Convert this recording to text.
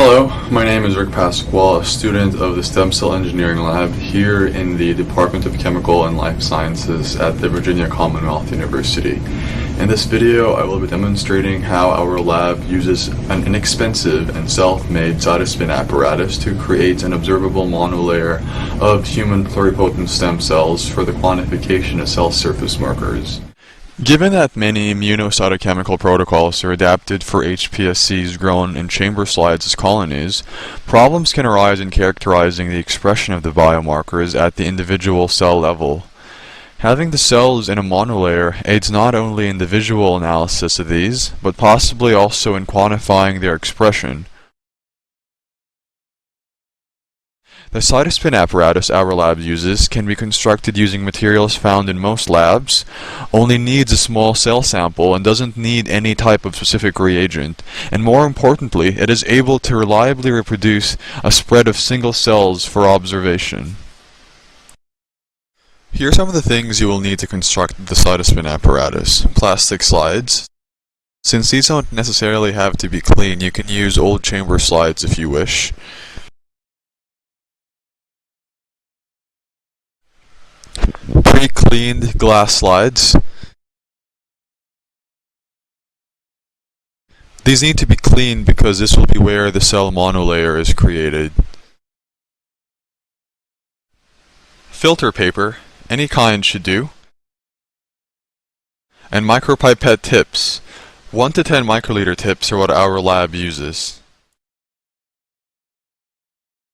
Hello, my name is Rick Pascual, a student of the Stem Cell Engineering Lab here in the Department of Chemical and Life Sciences at the Virginia Commonwealth University. In this video, I will be demonstrating how our lab uses an inexpensive and self-made Cytospin apparatus to create an observable monolayer of human pluripotent stem cells for the quantification of cell surface markers. Given that many immunocytochemical protocols are adapted for hPSCs grown in chamber slides as colonies, problems can arise in characterizing the expression of the biomarkers at the individual cell level. Having the cells in a monolayer aids not only in the visual analysis of these, but possibly also in quantifying their expression. The Cytospin apparatus our lab uses can be constructed using materials found in most labs, only needs a small cell sample, and doesn't need any type of specific reagent, and more importantly, it is able to reliably reproduce a spread of single cells for observation. Here are some of the things you will need to construct the Cytospin apparatus. Plastic slides. Since these don't necessarily have to be clean, you can use old chamber slides if you wish. Pre-cleaned glass slides. These need to be cleaned because this will be where the cell monolayer is created. Filter paper, any kind should do. And micropipette tips. 1 to 10 microliter tips are what our lab uses.